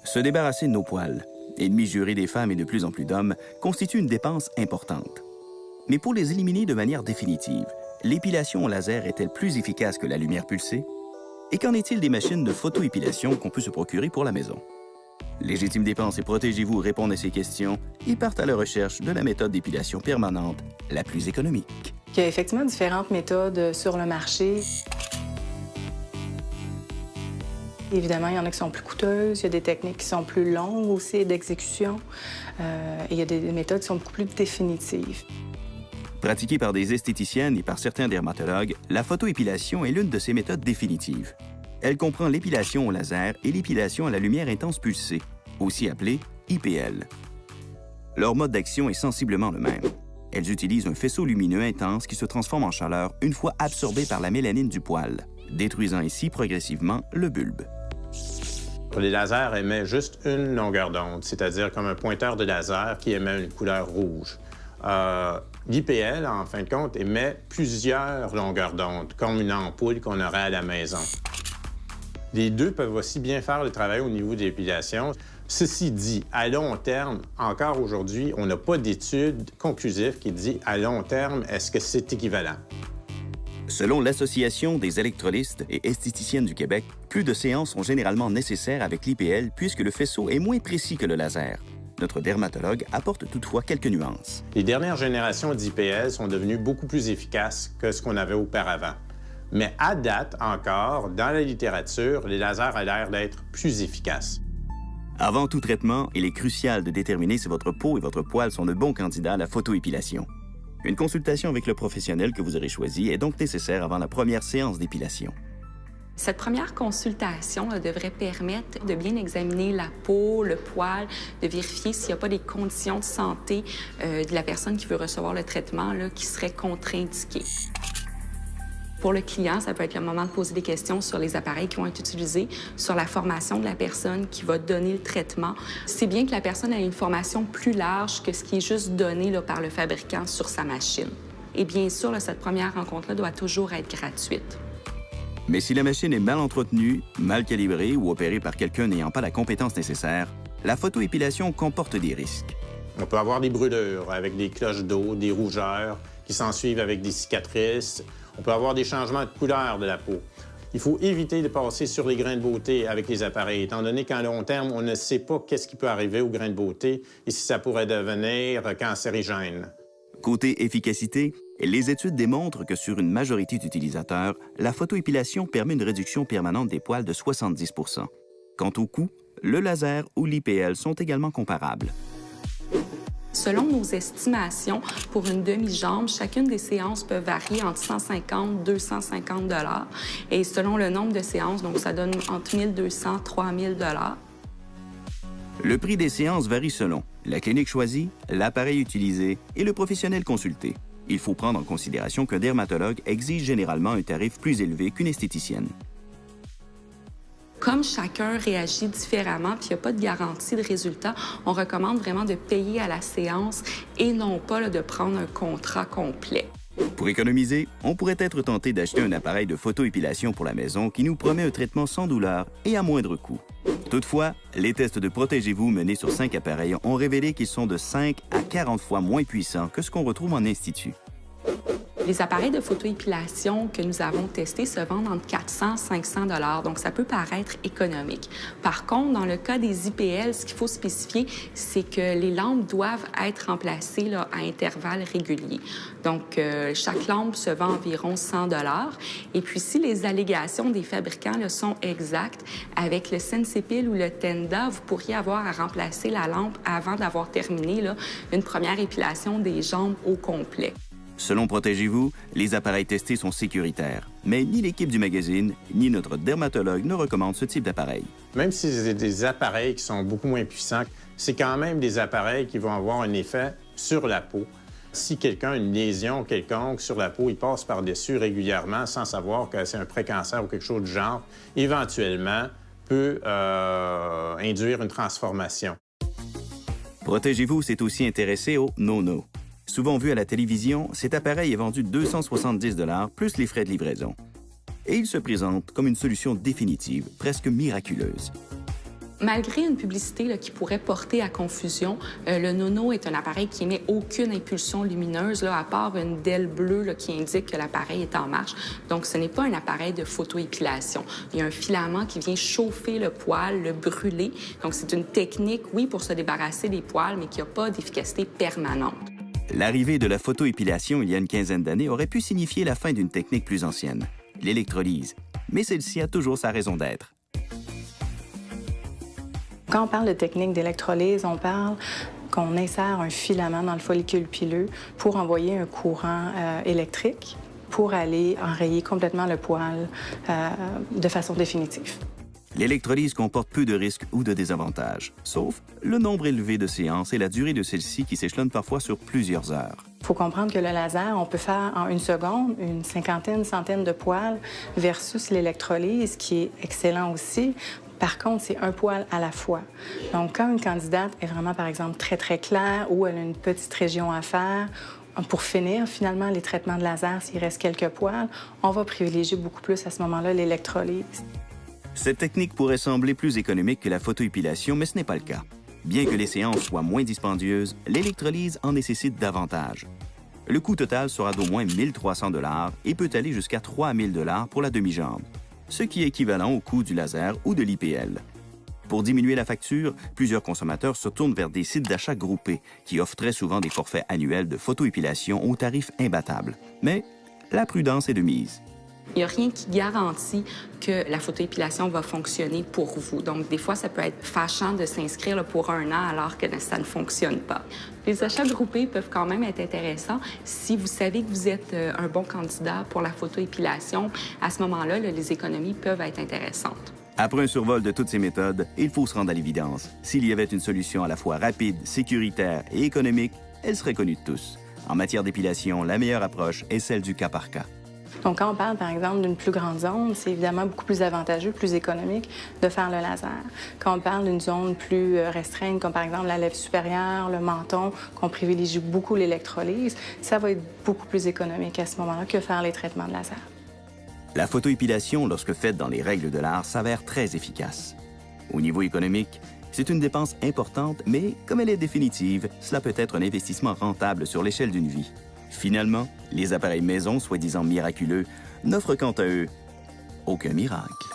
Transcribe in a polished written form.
Se débarrasser de nos poils, ennemis jurés des femmes et de plus en plus d'hommes, constitue une dépense importante. Mais pour les éliminer de manière définitive, l'épilation au laser est-elle plus efficace que la lumière pulsée? Et qu'en est-il des machines de photoépilation qu'on peut se procurer pour la maison? Légitime Dépenses et Protégez-vous répondent à ces questions et partent à la recherche de la méthode d'épilation permanente la plus économique. Il y a effectivement différentes méthodes sur le marché. Évidemment, il y en a qui sont plus coûteuses, il y a des techniques qui sont plus longues aussi d'exécution, et il y a des méthodes qui sont beaucoup plus définitives. Pratiquée par des esthéticiennes et par certains dermatologues, la photoépilation est l'une de ces méthodes définitives. Elle comprend l'épilation au laser et l'épilation à la lumière intense pulsée, aussi appelée IPL. Leur mode d'action est sensiblement le même. Elles utilisent un faisceau lumineux intense qui se transforme en chaleur une fois absorbé par la mélanine du poil, détruisant ainsi progressivement le bulbe. Les lasers émettent juste une longueur d'onde, c'est-à-dire comme un pointeur de laser qui émet une couleur rouge. L'IPL, en fin de compte, émet plusieurs longueurs d'onde, comme une ampoule qu'on aurait à la maison. Les deux peuvent aussi bien faire le travail au niveau de l'épilation. Ceci dit, à long terme, encore aujourd'hui, on n'a pas d'études conclusives qui disent à long terme, est-ce que c'est équivalent? Selon l'Association des électrolystes et esthéticiennes du Québec, plus de séances sont généralement nécessaires avec l'IPL puisque le faisceau est moins précis que le laser. Notre dermatologue apporte toutefois quelques nuances. Les dernières générations d'IPL sont devenues beaucoup plus efficaces que ce qu'on avait auparavant. Mais à date encore, dans la littérature, les lasers ont l'air d'être plus efficaces. Avant tout traitement, il est crucial de déterminer si votre peau et votre poil sont de bons candidats à la photoépilation. Une consultation avec le professionnel que vous aurez choisi est donc nécessaire avant la première séance d'épilation. Cette première consultation devrait permettre de bien examiner la peau, le poil, de vérifier s'il n'y a pas des conditions de santé de la personne qui veut recevoir le traitement qui seraient contre-indiquées. Pour le client, ça peut être le moment de poser des questions sur les appareils qui vont être utilisés, sur la formation de la personne qui va donner le traitement. C'est bien que la personne ait une formation plus large que ce qui est juste donné par le fabricant sur sa machine. Et bien sûr, cette première rencontre-là doit toujours être gratuite. Mais si la machine est mal entretenue, mal calibrée ou opérée par quelqu'un n'ayant pas la compétence nécessaire, la photoépilation comporte des risques. On peut avoir des brûlures avec des cloches d'eau, des rougeurs qui s'ensuivent avec des cicatrices. On peut avoir des changements de couleur de la peau. Il faut éviter de passer sur les grains de beauté avec les appareils, étant donné qu'à long terme, on ne sait pas qu'est-ce qui peut arriver aux grains de beauté et si ça pourrait devenir cancérigène. Côté efficacité, les études démontrent que sur une majorité d'utilisateurs, la photoépilation permet une réduction permanente des poils de 70 %. Quant au coût, le laser ou l'IPL sont également comparables. Selon nos estimations, pour une demi-jambe, chacune des séances peut varier entre 150 et 250 $. Et selon le nombre de séances, donc ça donne entre 1 200 et 3 000 $. Le prix des séances varie selon la clinique choisie, l'appareil utilisé et le professionnel consulté. Il faut prendre en considération qu'un dermatologue exige généralement un tarif plus élevé qu'une esthéticienne. Comme chacun réagit différemment, puis il n'y a pas de garantie de résultat, on recommande vraiment de payer à la séance et non pas de prendre un contrat complet. Pour économiser, on pourrait être tenté d'acheter un appareil de photoépilation pour la maison qui nous promet un traitement sans douleur et à moindre coût. Toutefois, les tests de Protégez-vous menés sur 5 appareils ont révélé qu'ils sont de 5 à 40 fois moins puissants que ce qu'on retrouve en institut. Les appareils de photoépilation que nous avons testés se vendent entre 400 et 500 $, donc ça peut paraître économique. Par contre, dans le cas des IPL, ce qu'il faut spécifier, c'est que les lampes doivent être remplacées à intervalles réguliers. Donc, chaque lampe se vend environ 100 $. Et puis, si les allégations des fabricants sont exactes, avec le Sensipil ou le Tenda, vous pourriez avoir à remplacer la lampe avant d'avoir terminé une première épilation des jambes au complet. Selon Protégez-vous, les appareils testés sont sécuritaires, mais ni l'équipe du magazine, ni notre dermatologue ne recommandent ce type d'appareil. Même si c'est des appareils qui sont beaucoup moins puissants, c'est quand même des appareils qui vont avoir un effet sur la peau. Si quelqu'un a une lésion quelconque sur la peau, il passe par-dessus régulièrement sans savoir que c'est un précancer ou quelque chose du genre, éventuellement peut induire une transformation. Protégez-vous s'est aussi intéressé au no-no. Souvent vu à la télévision, cet appareil est vendu 270 $ plus les frais de livraison. Et il se présente comme une solution définitive, presque miraculeuse. Malgré une publicité là, qui pourrait porter à confusion, le Nono est un appareil qui émet aucune impulsion lumineuse, là, à part une DEL bleue là, qui indique que l'appareil est en marche. Donc, ce n'est pas un appareil de photoépilation. Il y a un filament qui vient chauffer le poil, le brûler. Donc, c'est une technique, oui, pour se débarrasser des poils, mais qui n'a pas d'efficacité permanente. L'arrivée de la photoépilation il y a une quinzaine d'années aurait pu signifier la fin d'une technique plus ancienne, l'électrolyse. Mais celle-ci a toujours sa raison d'être. Quand on parle de technique d'électrolyse, on parle qu'on insère un filament dans le follicule pileux pour envoyer un courant électrique pour aller enrayer complètement le poil de façon définitive. L'électrolyse comporte peu de risques ou de désavantages, sauf le nombre élevé de séances et la durée de celle-ci qui s'échelonne parfois sur plusieurs heures. Il faut comprendre que le laser, on peut faire en une seconde une cinquantaine, centaine de poils versus l'électrolyse, qui est excellent aussi. Par contre, c'est un poil à la fois. Donc, quand une candidate est vraiment, par exemple, très, très claire ou elle a une petite région à faire, pour finir, finalement, les traitements de laser, s'il reste quelques poils, on va privilégier beaucoup plus à ce moment-là l'électrolyse. Cette technique pourrait sembler plus économique que la photoépilation, mais ce n'est pas le cas. Bien que les séances soient moins dispendieuses, l'électrolyse en nécessite davantage. Le coût total sera d'au moins 1 300 $ et peut aller jusqu'à 3 000 $ pour la demi-jambe, ce qui est équivalent au coût du laser ou de l'IPL. Pour diminuer la facture, plusieurs consommateurs se tournent vers des sites d'achat groupés qui offrent très souvent des forfaits annuels de photoépilation aux tarifs imbattables. Mais la prudence est de mise. Il n'y a rien qui garantit que la photoépilation va fonctionner pour vous. Donc, des fois, ça peut être fâchant de s'inscrire là, pour 1 an alors que ça ne fonctionne pas. Les achats groupés peuvent quand même être intéressants si vous savez que vous êtes un bon candidat pour la photoépilation. À ce moment-là, les économies peuvent être intéressantes. Après un survol de toutes ces méthodes, il faut se rendre à l'évidence. S'il y avait une solution à la fois rapide, sécuritaire et économique, elle serait connue de tous. En matière d'épilation, la meilleure approche est celle du cas par cas. Donc, quand on parle, par exemple, d'une plus grande zone, c'est évidemment beaucoup plus avantageux, plus économique de faire le laser. Quand on parle d'une zone plus restreinte, comme par exemple la lèvre supérieure, le menton, qu'on privilégie beaucoup l'électrolyse, ça va être beaucoup plus économique à ce moment-là que faire les traitements de laser. La photoépilation, lorsque faite dans les règles de l'art, s'avère très efficace. Au niveau économique, c'est une dépense importante, mais comme elle est définitive, cela peut être un investissement rentable sur l'échelle d'une vie. Finalement, les appareils maison, soi-disant miraculeux, n'offrent quant à eux aucun miracle.